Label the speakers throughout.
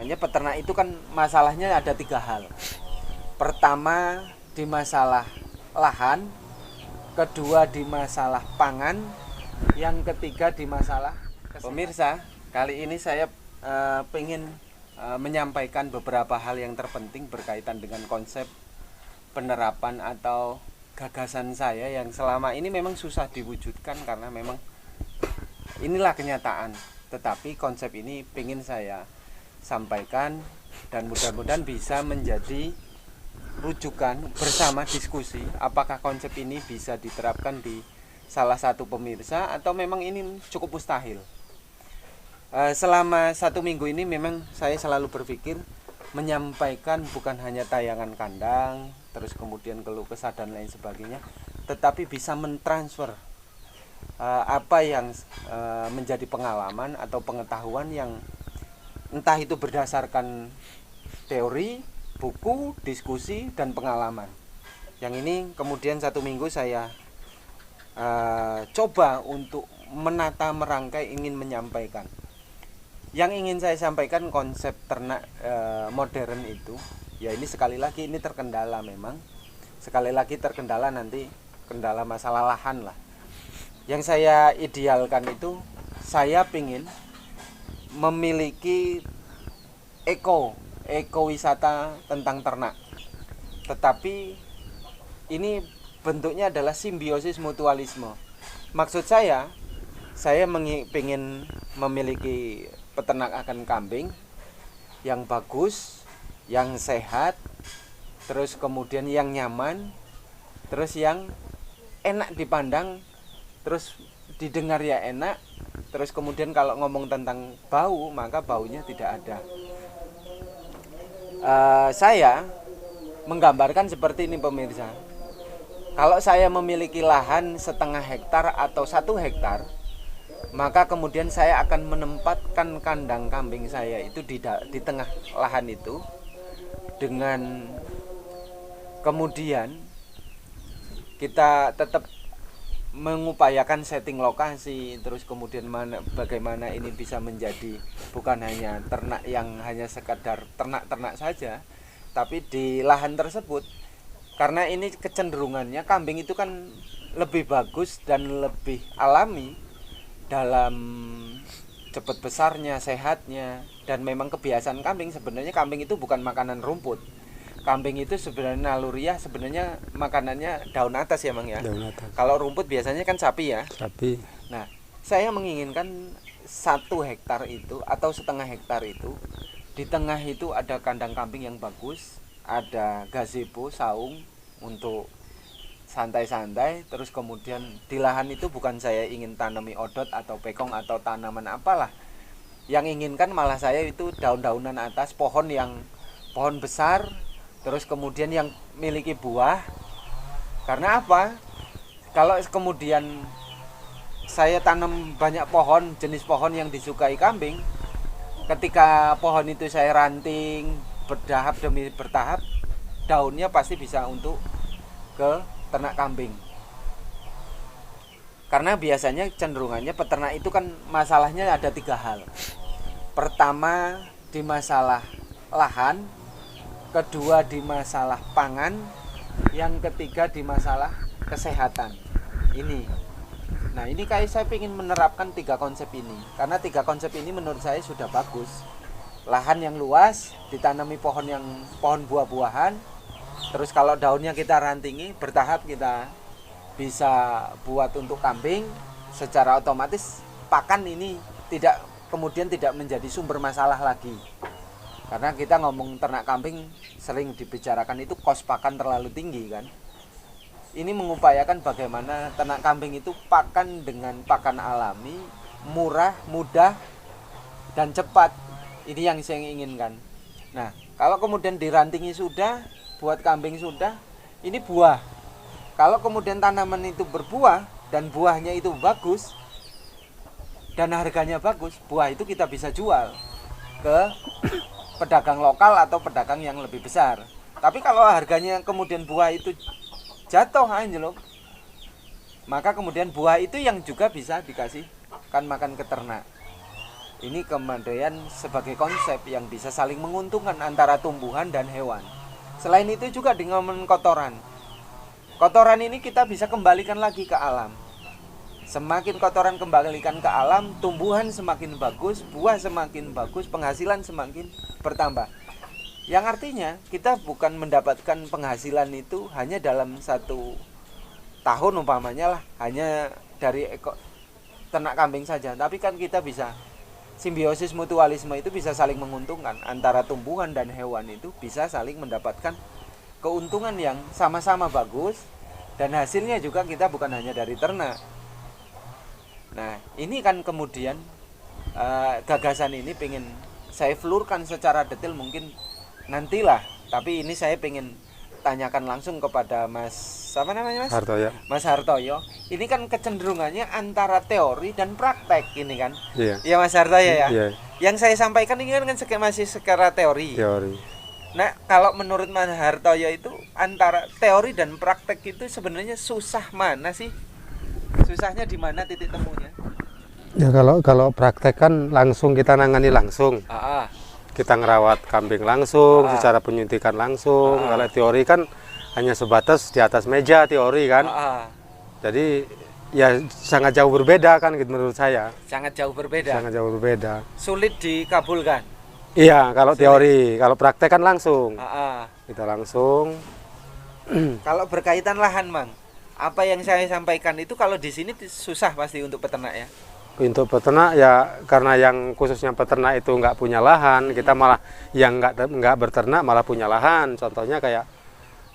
Speaker 1: Makanya peternak itu kan masalahnya ada 3 hal. Pertama di masalah lahan, kedua di masalah pangan, yang ketiga di masalah kesehatan. Pemirsa, kali ini saya pengen menyampaikan beberapa hal yang terpenting berkaitan dengan konsep penerapan atau gagasan saya yang selama ini memang susah diwujudkan karena memang inilah kenyataan. Tetapi konsep ini pengen saya sampaikan dan mudah-mudahan bisa menjadi rujukan bersama diskusi apakah konsep ini bisa diterapkan di salah satu pemirsa atau memang ini cukup mustahil. Selama 1 minggu ini memang saya selalu berpikir menyampaikan bukan hanya tayangan kandang, terus kemudian keluh kesah dan lain sebagainya, tetapi bisa mentransfer apa yang menjadi pengalaman atau pengetahuan yang entah itu berdasarkan teori, buku, diskusi, dan pengalaman. Yang ini kemudian 1 minggu saya coba untuk menata merangkai ingin menyampaikan. Yang ingin saya sampaikan konsep ternak modern itu, ya ini sekali lagi ini terkendala memang. Sekali lagi terkendala nanti kendala masalah lahan lah. Yang saya idealkan itu saya ingin memiliki ekowisata tentang ternak. Tetapi ini bentuknya adalah simbiosis mutualisme. Maksud saya ingin memiliki peternakan kambing yang bagus, yang sehat, terus kemudian yang nyaman, terus yang enak dipandang, terus didengar ya enak, terus kemudian kalau ngomong tentang bau maka baunya tidak ada. Saya menggambarkan seperti ini pemirsa. Kalau saya memiliki lahan 0,5 hektar atau 1 hektar, maka kemudian saya akan menempatkan kandang kambing saya itu di tengah lahan itu, dengan kemudian kita tetap mengupayakan setting lokasi, terus kemudian bagaimana ini bisa menjadi bukan hanya ternak yang hanya sekadar ternak-ternak saja, tapi di lahan tersebut, karena ini kecenderungannya kambing itu kan lebih bagus dan lebih alami dalam cepat besarnya, sehatnya, dan memang kebiasaan kambing sebenarnya kambing itu bukan makanan rumput. Kambing itu sebenarnya naluriah, sebenarnya makanannya daun atas ya Mang ya.
Speaker 2: Daun atas.
Speaker 1: Kalau rumput biasanya kan sapi ya.
Speaker 2: Sapi.
Speaker 1: Nah, saya menginginkan 1 hektar itu atau 0,5 hektar itu, di tengah itu ada kandang kambing yang bagus, ada gazebo, saung untuk santai-santai, terus kemudian di lahan itu bukan saya ingin tanami odot atau pekong atau tanaman apalah. Yang inginkan malah saya itu daun-daunan atas, pohon besar, terus kemudian yang miliki buah. Karena apa? Kalau kemudian saya tanam banyak pohon, jenis pohon yang disukai kambing, ketika pohon itu saya ranting bertahap demi bertahap, daunnya pasti bisa untuk ke ternak kambing. Karena biasanya cenderungannya peternak itu kan masalahnya ada 3 hal. Pertama di masalah lahan, kedua di masalah pangan, yang ketiga di masalah kesehatan. Ini. Nah, ini kayak saya ingin menerapkan 3 konsep ini. Karena 3 konsep ini menurut saya sudah bagus. Lahan yang luas, ditanami pohon buah-buahan. Terus kalau daunnya kita rantingi, bertahap kita bisa buat untuk kambing, secara otomatis pakan ini kemudian tidak menjadi sumber masalah lagi. Karena kita ngomong ternak kambing sering dibicarakan itu kos pakan terlalu tinggi kan. Ini mengupayakan bagaimana ternak kambing itu pakan dengan pakan alami, murah, mudah, dan cepat. Ini yang saya inginkan. Nah, kalau kemudian dirantingi sudah, buat kambing sudah, ini buah. Kalau kemudian tanaman itu berbuah dan buahnya itu bagus dan harganya bagus, buah itu kita bisa jual ke pedagang lokal atau pedagang yang lebih besar. Tapi kalau harganya kemudian buah itu jatuh anjlok, maka kemudian buah itu yang juga bisa dikasih kan makan ke ternak. Ini kemandirian sebagai konsep yang bisa saling menguntungkan antara tumbuhan dan hewan. Selain itu juga dengan kotoran. Kotoran ini kita bisa kembalikan lagi ke alam. Semakin kotoran kembalikan ke alam, tumbuhan semakin bagus, buah semakin bagus, penghasilan semakin bertambah. Yang artinya kita bukan mendapatkan penghasilan itu hanya dalam 1 tahun umpamanya lah, hanya dari ternak kambing saja. Tapi kan kita bisa simbiosis mutualisme, itu bisa saling menguntungkan antara tumbuhan dan hewan, itu bisa saling mendapatkan keuntungan yang sama-sama bagus, dan hasilnya juga kita bukan hanya dari ternak. Nah ini kan kemudian gagasan ini pengen saya flurkan secara detail mungkin nantilah, tapi ini saya pengen tanyakan langsung kepada Mas apa namanya Mas?
Speaker 2: Hartoyo.
Speaker 1: Mas Hartoyo. Ini kan kecenderungannya antara teori dan praktek ini kan.
Speaker 2: Iya.
Speaker 1: Ya Mas Hartoyo ya.
Speaker 2: Iya.
Speaker 1: Yang saya sampaikan ini kan masih secara teori.
Speaker 2: Teori.
Speaker 1: Nah, kalau menurut Mas Hartoyo itu antara teori dan praktek itu sebenarnya susah mana sih? Susahnya di mana titik temunya?
Speaker 2: Ya kalau praktek kan langsung kita nangani langsung. Kita ngerawat kambing langsung, secara penyuntikan langsung. Kalau teori kan hanya sebatas di atas meja teori kan. Jadi ya sangat jauh berbeda kan gitu menurut saya.
Speaker 1: Sangat jauh berbeda.
Speaker 2: Sangat jauh berbeda.
Speaker 1: Sulit dikabulkan.
Speaker 2: Iya, kalau teori, kalau praktek kan langsung. Kita langsung.
Speaker 1: Kalau berkaitan lahan, Mang, apa yang saya sampaikan itu kalau di sini susah pasti untuk peternak ya.
Speaker 2: Untuk peternak ya, karena yang khususnya peternak itu nggak punya lahan, kita malah yang nggak berternak malah punya lahan. Contohnya kayak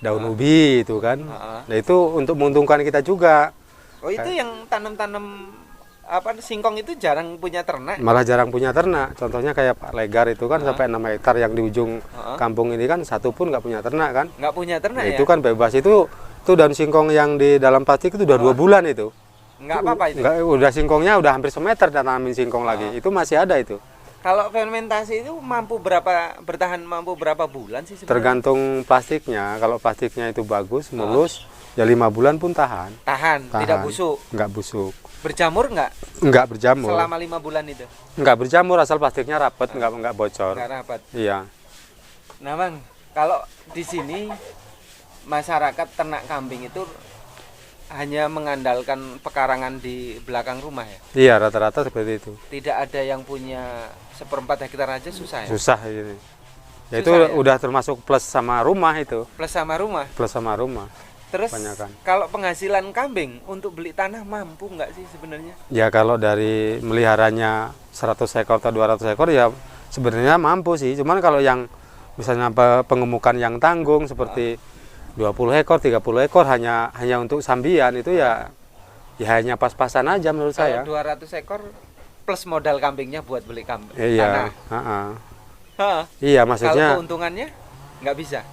Speaker 2: daun ubi itu kan. Nah itu untuk menguntungkan kita juga.
Speaker 1: Oh itu yang tanam-tanam apa singkong itu jarang punya ternak?
Speaker 2: Malah jarang punya ternak. Contohnya kayak Pak Legar itu kan sampai 6 hektar yang di ujung kampung ini kan satu pun nggak punya ternak kan.
Speaker 1: Nggak punya ternak
Speaker 2: nah,
Speaker 1: ya?
Speaker 2: Itu kan bebas itu daun singkong yang di dalam plastik itu udah 2 bulan itu.
Speaker 1: Nggak apa-apa itu?
Speaker 2: Nggak, udah singkongnya udah hampir semeter dan tanamin singkong lagi. Itu masih ada itu.
Speaker 1: Kalau fermentasi itu bertahan berapa bulan sih sebenarnya?
Speaker 2: Tergantung plastiknya. Kalau plastiknya itu bagus, mulus, ya 5 bulan pun tahan.
Speaker 1: Tahan, tidak busuk?
Speaker 2: Nggak busuk.
Speaker 1: Berjamur nggak?
Speaker 2: Nggak berjamur.
Speaker 1: Selama 5 bulan itu?
Speaker 2: Nggak berjamur, asal plastiknya rapat, nggak bocor.
Speaker 1: Nggak rapat?
Speaker 2: Iya.
Speaker 1: Nah Bang, kalau di sini masyarakat ternak kambing itu hanya mengandalkan pekarangan di belakang rumah ya?
Speaker 2: Iya, rata-rata seperti itu.
Speaker 1: Tidak ada yang punya 1/4 hektar aja susah ya?
Speaker 2: Susah ini. Ya itu
Speaker 1: Susah, ya?
Speaker 2: udah termasuk plus sama rumah itu.
Speaker 1: Plus sama rumah?
Speaker 2: Plus sama rumah.
Speaker 1: Terus
Speaker 2: Banyakan.
Speaker 1: kalau penghasilan kambing untuk beli tanah mampu nggak sih sebenarnya?
Speaker 2: Ya kalau dari meliharanya 100 ekor atau 200 ekor ya sebenarnya mampu sih. Cuman kalau yang misalnya pengemukan yang tanggung seperti 20 ekor, 30 ekor hanya untuk sambian itu ya hanya pas-pasan aja menurut saya.
Speaker 1: Kalau 200 ekor plus modal kambingnya buat beli kambing.
Speaker 2: Iya,
Speaker 1: tanah.
Speaker 2: Iya maksudnya.
Speaker 1: Kalau keuntungannya nggak bisa.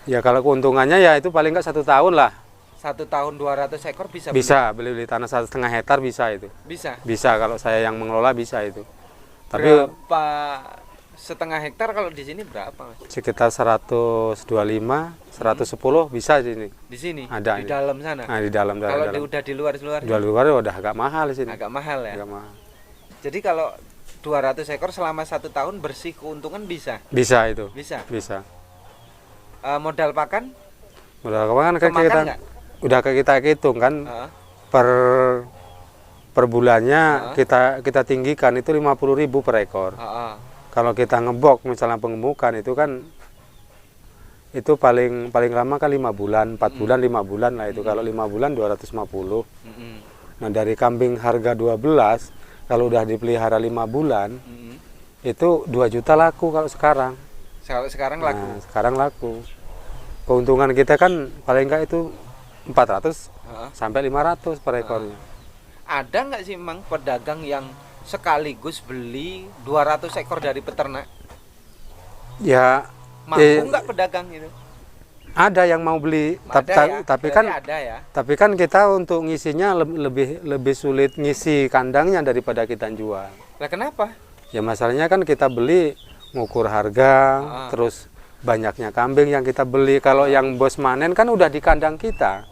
Speaker 2: Ya kalau keuntungannya ya itu paling nggak 1 tahun lah.
Speaker 1: 1 tahun 200 ekor bisa.
Speaker 2: Bisa beli tanah 1,5 hektar bisa itu.
Speaker 1: Bisa.
Speaker 2: Bisa kalau saya yang mengelola bisa itu. Tapi
Speaker 1: berapa 1,5 hektar kalau di sini berapa Mas?
Speaker 2: Sekitar 125, 110 bisa di sini.
Speaker 1: Di sini?
Speaker 2: Ada.
Speaker 1: Di dalam sana?
Speaker 2: Nah, di dalam.
Speaker 1: Kalau udah di luar?
Speaker 2: Di luar udah agak mahal di sini.
Speaker 1: Agak mahal ya?
Speaker 2: Agak mahal.
Speaker 1: Jadi kalau 200 ekor selama 1 tahun bersih keuntungan bisa?
Speaker 2: Bisa itu.
Speaker 1: Bisa?
Speaker 2: Bisa.
Speaker 1: Modal pakan?
Speaker 2: Modal pakan kan kita
Speaker 1: nggak?
Speaker 2: Udah kita hitung kan per bulannya kita tinggikan itu 50.000 per ekor. Kalau kita ngebok misalnya pengemukan itu kan itu paling lama kan 5 bulan, 4 bulan, 5 bulan lah itu. Kalau 5 bulan 250. Nah dari kambing harga 12 kalau udah dipelihara 5 bulan itu 2 juta laku kalau sekarang.
Speaker 1: Sekarang laku.
Speaker 2: Nah, sekarang laku. Keuntungan kita kan paling enggak itu 400 sampai 500 per ekornya.
Speaker 1: Ada nggak sih Mang pedagang yang sekaligus beli 200 ekor dari peternak?
Speaker 2: Ya
Speaker 1: mampu nggak pedagang itu?
Speaker 2: Ada yang mau beli, tapi kan
Speaker 1: ada ya.
Speaker 2: Tapi kan kita untuk ngisinya lebih sulit ngisi kandangnya daripada kita jual.
Speaker 1: Lah kenapa?
Speaker 2: Ya masalahnya kan kita beli ngukur harga, terus banyaknya kambing yang kita beli. Kalau yang bos manen kan udah di kandang kita.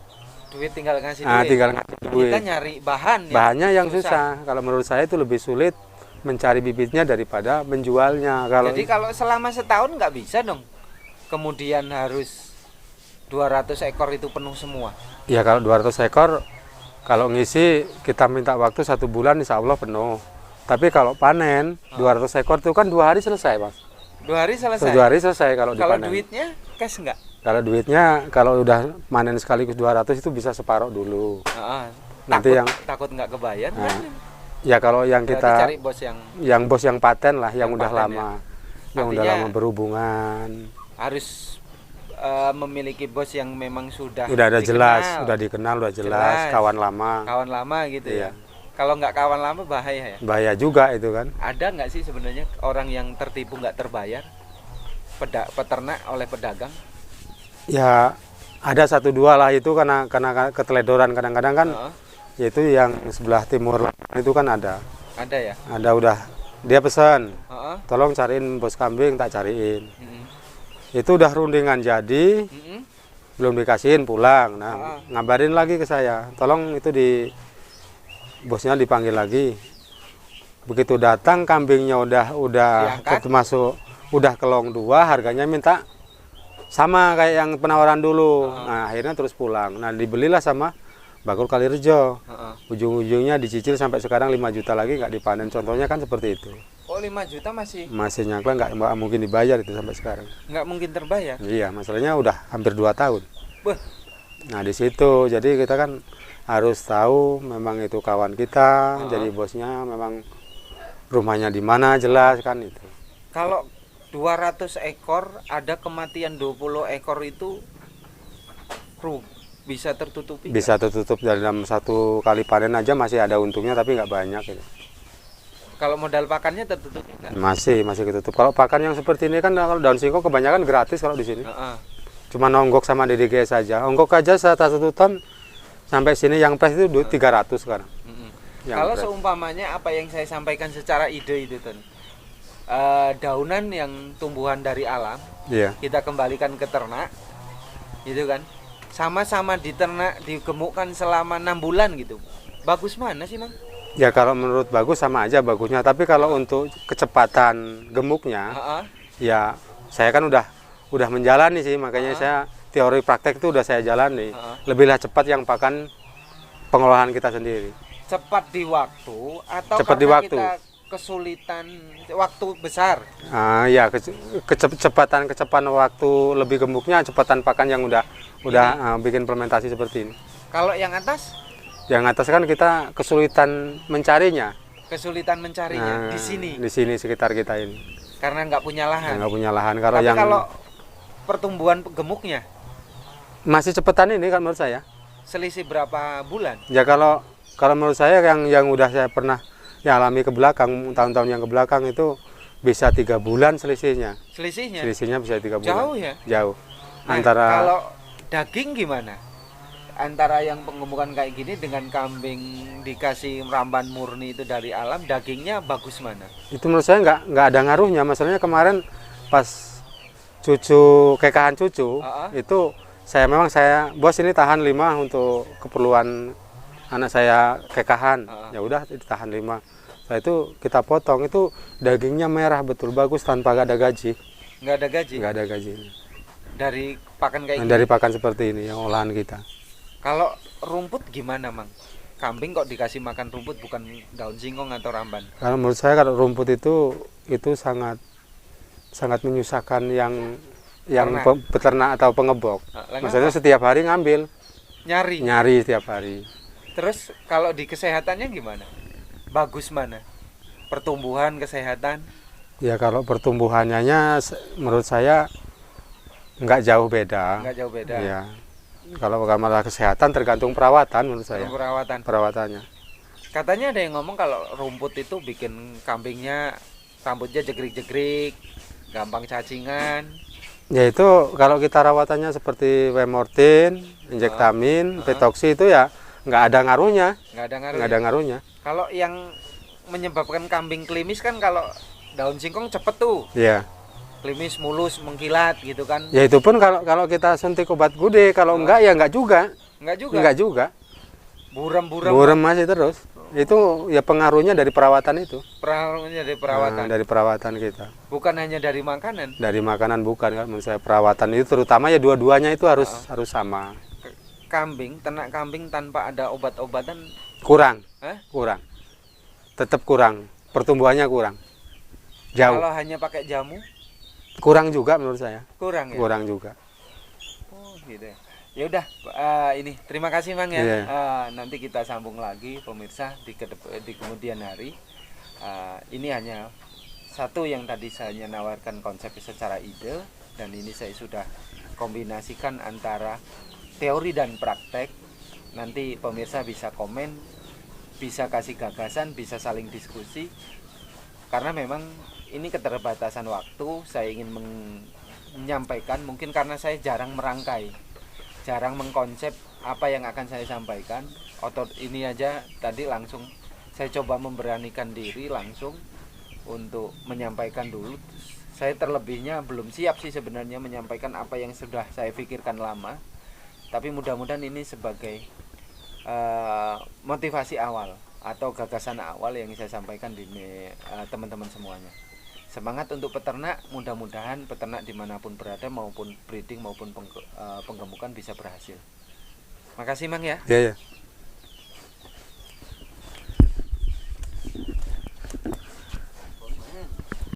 Speaker 1: Duit tinggal ngasih
Speaker 2: duit. Tinggal ngasih duit.
Speaker 1: Kita nyari bahan.
Speaker 2: Bahannya yang susah. Kalau menurut saya itu lebih sulit mencari bibitnya daripada menjualnya.
Speaker 1: Jadi kalau selama setahun nggak bisa dong, kemudian harus 200 ekor itu penuh semua?
Speaker 2: Ya kalau 200 ekor, kalau ngisi kita minta waktu 1 bulan insya Allah penuh. Tapi kalau panen 200 ekor itu kan 2 hari selesai, Mas.
Speaker 1: 2 hari selesai?
Speaker 2: 2 hari selesai kalau dipanen.
Speaker 1: Kalau duitnya cash nggak?
Speaker 2: Kalau duitnya, kalau udah panen sekaligus 200 itu bisa separuh dulu. Nanti
Speaker 1: takut nggak kebayar kan?
Speaker 2: Ya kalau yang
Speaker 1: berarti
Speaker 2: kita
Speaker 1: cari bos
Speaker 2: yang paten lah, yang udah lama,
Speaker 1: ya?
Speaker 2: yang udah lama berhubungan.
Speaker 1: Harus memiliki bos yang memang sudah
Speaker 2: ada
Speaker 1: dikenal.
Speaker 2: Jelas, udah dikenal, udah jelas, kawan lama.
Speaker 1: Kawan lama gitu
Speaker 2: iya.
Speaker 1: Ya. Kalau nggak kawan lama bahaya ya?
Speaker 2: Bahaya juga itu kan.
Speaker 1: Ada nggak sih sebenarnya orang yang tertipu nggak terbayar peternak oleh pedagang?
Speaker 2: Ya ada 1-2 lah itu karena keteledoran kadang-kadang kan. Yaitu yang sebelah timur itu kan ada.
Speaker 1: Ada ya?
Speaker 2: Ada udah dia pesan. Tolong cariin bos kambing, tak cariin. Itu udah rundingan jadi. Belum dikasihin pulang. Nah, ngabarin lagi ke saya. Tolong itu bosnya dipanggil lagi. Begitu datang kambingnya udah masuk, udah kelong 2, harganya minta sama kayak yang penawaran dulu. Nah, akhirnya terus pulang. Nah, dibelilah sama Bakul Kalirejo. Ujung-ujungnya dicicil sampai sekarang 5 juta lagi nggak dipanen. Contohnya kan seperti itu.
Speaker 1: Oh, 5 juta masih
Speaker 2: nyangkla, nggak mungkin dibayar itu sampai sekarang.
Speaker 1: Nggak mungkin terbayar?
Speaker 2: Iya, masalahnya udah hampir 2 tahun.
Speaker 1: Beuh.
Speaker 2: Nah, di situ jadi kita kan harus tahu memang itu kawan kita, jadi bosnya memang rumahnya di mana jelas kan itu.
Speaker 1: Kalau 200 ekor ada kematian 20 ekor itu bisa tertutupi?
Speaker 2: Bisa tertutup dalam 1 kali panen aja masih ada untungnya tapi nggak banyak gitu.
Speaker 1: Kalau modal pakannya tertutup enggak?
Speaker 2: Masih ketutup. Kalau pakan yang seperti ini kan kalau daun singkong kebanyakan gratis kalau di sini. Cuma onggok sama DDG saja. Onggok aja 1 ton sampai sini yang fresh itu 300 sekarang.
Speaker 1: Kalau seumpamanya apa yang saya sampaikan secara ide itu Ton, daunan yang tumbuhan dari alam, kita kembalikan ke ternak, gitu kan? Sama-sama diternak, digemukkan selama 6 bulan gitu. Bagus mana sih, Mang?
Speaker 2: Ya kalau menurut bagus sama aja bagusnya. Tapi kalau untuk kecepatan gemuknya, ya saya kan udah menjalani sih, makanya saya teori praktek itu udah saya jalani. Lebihlah cepat yang pakan pengolahan kita sendiri.
Speaker 1: Cepat di waktu atau
Speaker 2: cepat
Speaker 1: karena
Speaker 2: di waktu.
Speaker 1: Kita kesulitan waktu besar?
Speaker 2: Ya kecepatan waktu lebih gemuknya, kecepatan pakan yang udah bikin fermentasi seperti ini.
Speaker 1: Kalau yang atas?
Speaker 2: Yang atas kan kita kesulitan mencarinya.
Speaker 1: Kesulitan mencarinya di sini.
Speaker 2: Di sini sekitar kita ini.
Speaker 1: Karena nggak punya lahan.
Speaker 2: Nggak punya lahan.
Speaker 1: Kalau pertumbuhan gemuknya
Speaker 2: masih cepetan ini kan menurut saya.
Speaker 1: Selisih berapa bulan?
Speaker 2: Ya kalau menurut saya yang udah saya pernah alami ke belakang, tahun-tahun yang ke belakang itu bisa 3 bulan selisihnya. Selisihnya bisa 3 bulan.
Speaker 1: Jauh ya?
Speaker 2: Jauh.
Speaker 1: Nah, kalau daging gimana? Antara yang penggemukan kayak gini dengan kambing dikasih ramban murni itu dari alam, dagingnya bagus mana?
Speaker 2: Itu menurut saya nggak ada ngaruhnya. Masalahnya kemarin pas kekahan cucu itu saya bos ini tahan 5 untuk keperluan anak saya kekahan. Ya udah ditahan 5. Setelah itu kita potong, itu dagingnya merah betul bagus tanpa ada gaji.
Speaker 1: Nggak ada gaji?
Speaker 2: Nggak ada gaji.
Speaker 1: Dari pakan kayak gini?
Speaker 2: Dari pakan seperti ini yang olahan kita.
Speaker 1: Kalau rumput gimana, Mang? Kambing kok dikasih makan rumput bukan daun singkong atau ramban?
Speaker 2: Kalau menurut saya kalau rumput itu sangat menyusahkan yang peternak atau pengebok. Maksudnya setiap hari ngambil. Nyari setiap hari.
Speaker 1: Terus kalau di kesehatannya gimana? Bagus mana? Pertumbuhan, kesehatan?
Speaker 2: Ya kalau pertumbuhannya menurut saya nggak jauh beda.
Speaker 1: Nggak jauh beda.
Speaker 2: Ya. Kalau masalah kesehatan tergantung perawatan menurut saya. Perawatannya.
Speaker 1: Katanya ada yang ngomong kalau rumput itu bikin kambingnya rambutnya jegrik-jegrik, gampang cacingan.
Speaker 2: Ya itu kalau kita rawatannya seperti Wemortin, Injektamin, Petoksi itu ya nggak ada ngaruhnya. Nggak ada ngaruhnya.
Speaker 1: Kalau yang menyebabkan kambing klimis kan kalau daun singkong cepet tuh.
Speaker 2: Iya.
Speaker 1: Klimis, mulus, mengkilat gitu kan.
Speaker 2: Ya itu pun kalau kita suntik obat gude, kalau enggak ya enggak juga.
Speaker 1: Enggak juga.
Speaker 2: Buram
Speaker 1: masih
Speaker 2: terus. Itu ya pengaruhnya dari perawatan itu.
Speaker 1: Pengaruhnya dari perawatan.
Speaker 2: Dari perawatan kita.
Speaker 1: Bukan hanya dari makanan.
Speaker 2: Dari makanan bukan kan, menurut saya perawatan itu terutama ya dua-duanya itu harus sama.
Speaker 1: Kambing, ternak kambing tanpa ada obat-obatan
Speaker 2: Kurang.
Speaker 1: Hah?
Speaker 2: Kurang. Tetap kurang. Pertumbuhannya kurang. Jauh.
Speaker 1: Kalau hanya pakai jamu?
Speaker 2: Kurang juga menurut saya.
Speaker 1: Kurang ya?
Speaker 2: Kurang juga.
Speaker 1: Oh gitu ya. Ya udah, ini terima kasih Mang ya. Nanti kita sambung lagi pemirsa di kemudian hari. Ini hanya satu yang tadi saya nawarkan konsep secara ide, dan ini saya sudah kombinasikan antara teori dan praktek. Nanti pemirsa bisa komen, bisa kasih gagasan, bisa saling diskusi. Karena memang ini keterbatasan waktu, saya ingin menyampaikan, mungkin karena saya jarang merangkai, jarang mengkonsep apa yang akan saya sampaikan. Ini aja tadi langsung saya coba memberanikan diri langsung untuk menyampaikan dulu. Saya terlebihnya belum siap sih sebenarnya menyampaikan apa yang sudah saya pikirkan lama. Tapi mudah-mudahan ini sebagai motivasi awal atau gagasan awal yang saya sampaikan di teman-teman semuanya. Semangat untuk peternak, mudah-mudahan peternak dimanapun berada maupun breeding maupun penggemukan bisa berhasil. Makasih Mang ya.
Speaker 2: Iya, ya.